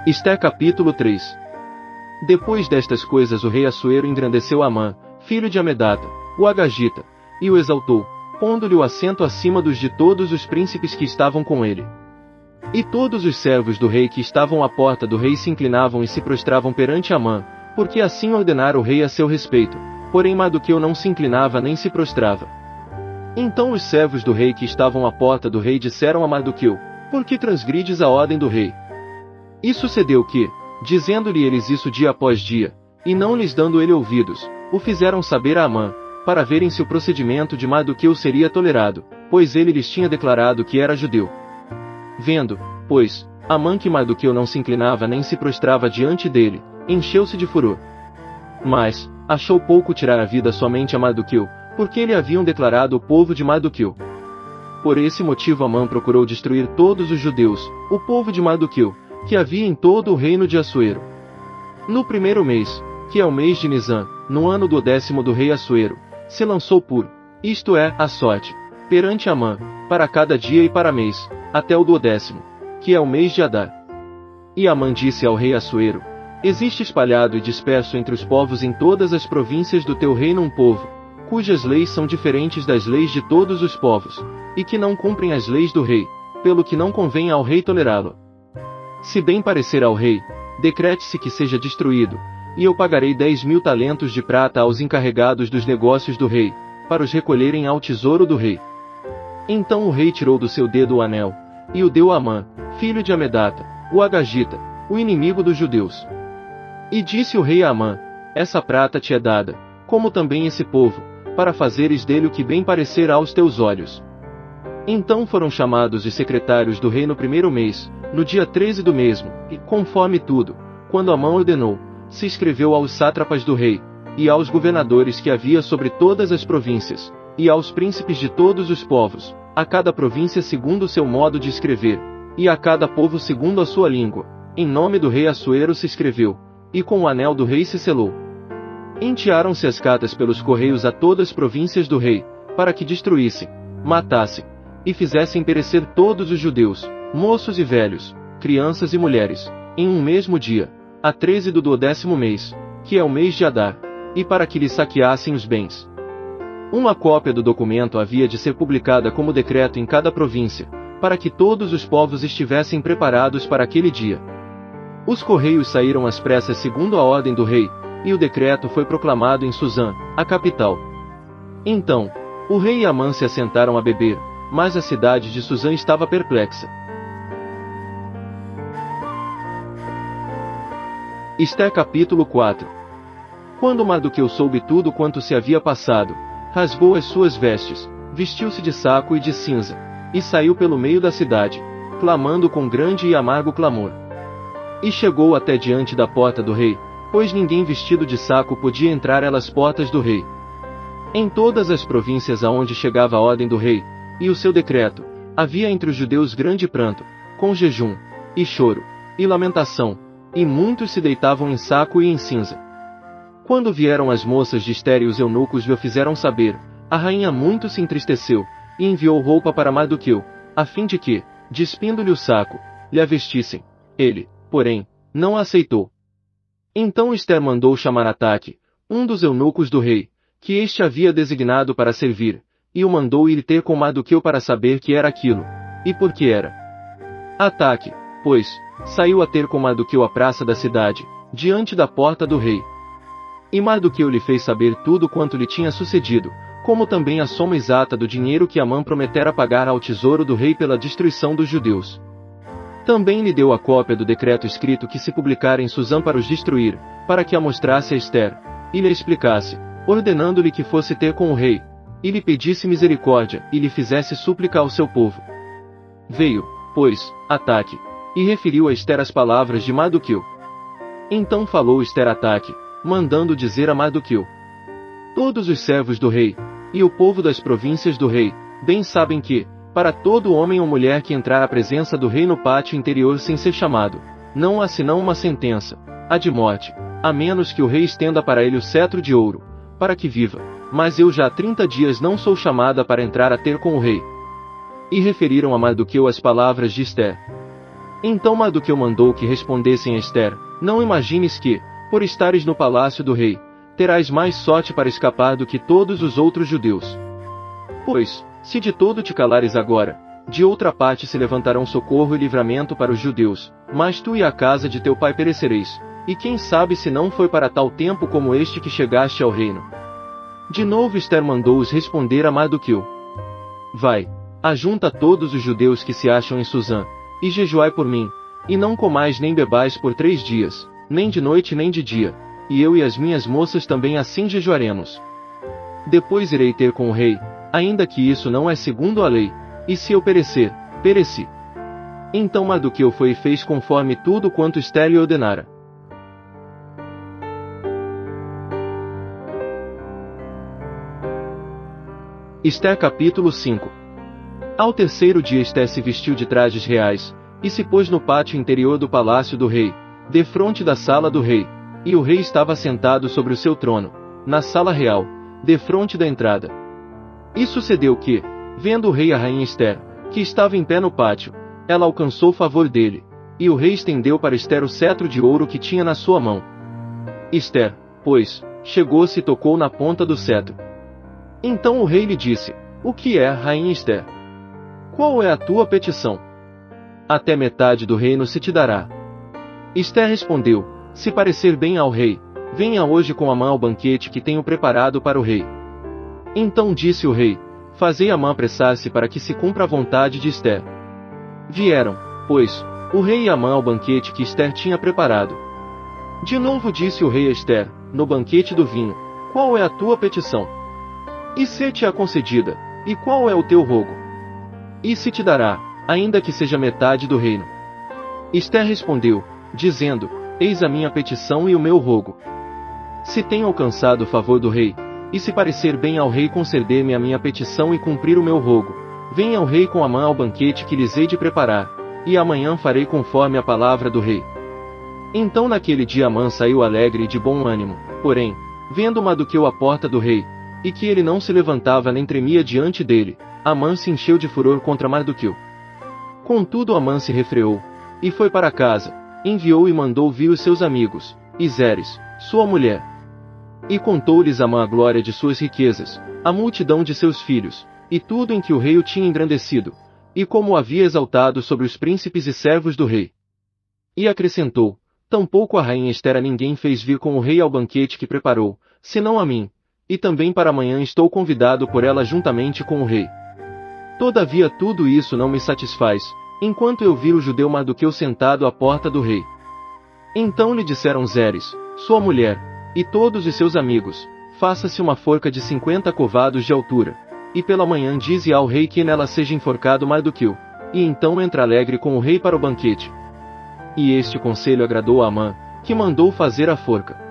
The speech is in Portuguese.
Esté capítulo 3. Depois destas coisas o rei Assuero engrandeceu Amã, filho de Amedata, o Agagita, e o exaltou, pondo-lhe o assento acima dos de todos os príncipes que estavam com ele. E todos os servos do rei que estavam à porta do rei se inclinavam e se prostravam perante Amã, porque assim ordenara o rei a seu respeito, porém Mardoqueu não se inclinava nem se prostrava. Então os servos do rei que estavam à porta do rei disseram a Mardoqueu: Por que transgrides a ordem do rei? E sucedeu que, dizendo-lhe eles isso dia após dia, e não lhes dando ele ouvidos, o fizeram saber a Amã, para verem se o procedimento de Mardoqueu seria tolerado, pois ele lhes tinha declarado que era judeu. Vendo, pois, Amã que Mardoqueu não se inclinava nem se prostrava diante dele, encheu-se de furor. Mas, achou pouco tirar a vida somente a Mardoqueu, porque lhe haviam declarado o povo de Mardoqueu. Por esse motivo Amã procurou destruir todos os judeus, o povo de Mardoqueu, que havia em todo o reino de Assuero. No primeiro mês, que é o mês de Nisan, no ano do 10º do rei Assuero, se lançou isto é, a sorte, perante Amã, para cada dia e para mês, até o 10º, que é o mês de Adar. E Amã disse ao rei Assuero: Existe espalhado e disperso entre os povos em todas as províncias do teu reino um povo, cujas leis são diferentes das leis de todos os povos, e que não cumprem as leis do rei, pelo que não convém ao rei tolerá-lo. Se bem parecer ao rei, decrete-se que seja destruído, e eu pagarei 10.000 talentos de prata aos encarregados dos negócios do rei, para os recolherem ao tesouro do rei. Então o rei tirou do seu dedo o anel, e o deu a Amã, filho de Amedata, o Agagita, o inimigo dos judeus. E disse o rei a Amã: Essa prata te é dada, como também esse povo, para fazeres dele o que bem parecer aos teus olhos. Então foram chamados os secretários do rei no primeiro mês, no dia 13 do mesmo, e, conforme tudo, quando Amã ordenou, se escreveu aos sátrapas do rei, e aos governadores que havia sobre todas as províncias, e aos príncipes de todos os povos, a cada província segundo o seu modo de escrever, e a cada povo segundo a sua língua. Em nome do rei Assuero se escreveu, e com o anel do rei se selou. Entearam-se as cartas pelos correios a todas as províncias do rei, para que destruíssem, matassem, e fizessem perecer todos os judeus, moços e velhos, crianças e mulheres, em um mesmo dia, a 13 do 10º mês, que é o mês de Adar, e para que lhes saqueassem os bens. Uma cópia do documento havia de ser publicada como decreto em cada província, para que todos os povos estivessem preparados para aquele dia. Os correios saíram às pressas segundo a ordem do rei, e o decreto foi proclamado em Suzã, a capital. Então, o rei e Amã se assentaram a beber, mas a cidade de Suzã estava perplexa. Esté capítulo 4. Quando Mardoqueu soube tudo quanto se havia passado, rasgou as suas vestes, vestiu-se de saco e de cinza, e saiu pelo meio da cidade, clamando com grande e amargo clamor. E chegou até diante da porta do rei, pois ninguém vestido de saco podia entrar às portas do rei. Em todas as províncias aonde chegava a ordem do rei, e o seu decreto, havia entre os judeus grande pranto, com jejum, e choro, e lamentação, e muitos se deitavam em saco e em cinza. Quando vieram as moças de Esté e os eunucos lhe o fizeram saber, a rainha muito se entristeceu, e enviou roupa para Mardoqueu, a fim de que, despindo-lhe o saco, lhe a vestissem. Ele, porém, não a aceitou. Então Esté mandou chamar Ataque, um dos eunucos do rei, que este havia designado para servir, e o mandou ir ter com Mardoqueu para saber que era aquilo, e por que era. Ataque, pois, saiu a ter com Mardoqueu à praça da cidade, diante da porta do rei. E Mardoqueu lhe fez saber tudo quanto lhe tinha sucedido, como também a soma exata do dinheiro que Amã prometera pagar ao tesouro do rei pela destruição dos judeus. Também lhe deu a cópia do decreto escrito que se publicara em Suzã para os destruir, para que a mostrasse a Esté, e lhe explicasse, ordenando-lhe que fosse ter com o rei, e lhe pedisse misericórdia, e lhe fizesse súplica ao seu povo. Veio, pois, Ataque, e referiu a Esté as palavras de Mardoqueu. Então falou Esté a Ataque, mandando dizer a Mardoqueu: Todos os servos do rei, e o povo das províncias do rei, bem sabem que, para todo homem ou mulher que entrar à presença do rei no pátio interior sem ser chamado, não há senão uma sentença, a de morte, a menos que o rei estenda para ele o cetro de ouro, para que viva. Mas eu já há 30 dias não sou chamada para entrar a ter com o rei. E referiram a Mardoqueu as palavras de Esté. Então Mardoqueu mandou que respondessem a Ester: Não imagines que, por estares no palácio do rei, terás mais sorte para escapar do que todos os outros judeus. Pois, se de todo te calares agora, de outra parte se levantarão socorro e livramento para os judeus, mas tu e a casa de teu pai perecereis, e quem sabe se não foi para tal tempo como este que chegaste ao reino. De novo Ester mandou-os responder a Mardoqueu: Vai, ajunta todos os judeus que se acham em Susã, e jejuai por mim, e não comais nem bebais por 3 dias, nem de noite nem de dia, e eu e as minhas moças também assim jejuaremos. Depois irei ter com o rei, ainda que isso não é segundo a lei, e se eu perecer, pereci. Então Mardoqueu foi e fez conforme tudo quanto Ester lhe ordenara. Ester capítulo 5. Ao terceiro dia Ester se vestiu de trajes reais, e se pôs no pátio interior do palácio do rei, defronte da sala do rei, e o rei estava sentado sobre o seu trono, na sala real, defronte da entrada. E sucedeu que, vendo o rei a rainha Ester, que estava em pé no pátio, ela alcançou favor dele, e o rei estendeu para Ester o cetro de ouro que tinha na sua mão. Ester, pois, chegou-se e tocou na ponta do cetro. Então o rei lhe disse: O que é, rainha Ester? Qual é a tua petição? Até metade do reino se te dará. Ester respondeu: Se parecer bem ao rei, venha hoje com Amã ao banquete que tenho preparado para o rei. Então disse o rei: Fazei Amã apressar-se para que se cumpra a vontade de Ester. Vieram, pois, o rei e Amã ao banquete que Ester tinha preparado. De novo disse o rei a Ester, no banquete do vinho: Qual é a tua petição? E se-te-á concedida, e qual é o teu rogo? E se te dará, ainda que seja metade do reino? Ester respondeu, dizendo: Eis a minha petição e o meu rogo. Se tenho alcançado o favor do rei, e se parecer bem ao rei conceder-me a minha petição e cumprir o meu rogo, venha o rei com Amã ao banquete que lhes hei de preparar, e amanhã farei conforme a palavra do rei. Então naquele dia Amã saiu alegre e de bom ânimo, porém, vendo Mardoqueu à porta do rei, e que ele não se levantava nem tremia diante dele, Amã se encheu de furor contra Mardoqueu. Contudo Amã se refreou, e foi para casa, enviou e mandou vir os seus amigos, e Zeres, sua mulher. E contou-lhes Amã a glória de suas riquezas, a multidão de seus filhos, e tudo em que o rei o tinha engrandecido, e como o havia exaltado sobre os príncipes e servos do rei. E acrescentou: Tampouco a rainha Ester a ninguém fez vir com o rei ao banquete que preparou, senão a mim, e também para amanhã estou convidado por ela juntamente com o rei. Todavia tudo isso não me satisfaz, enquanto eu vir o judeu Mardoqueu sentado à porta do rei. Então lhe disseram Zeres, sua mulher, e todos os seus amigos: Faça-se uma forca de 50 covados de altura, e pela manhã dize ao rei que nela seja enforcado Mardoqueu, e então entra alegre com o rei para o banquete. E este conselho agradou a Amã, que mandou fazer a forca.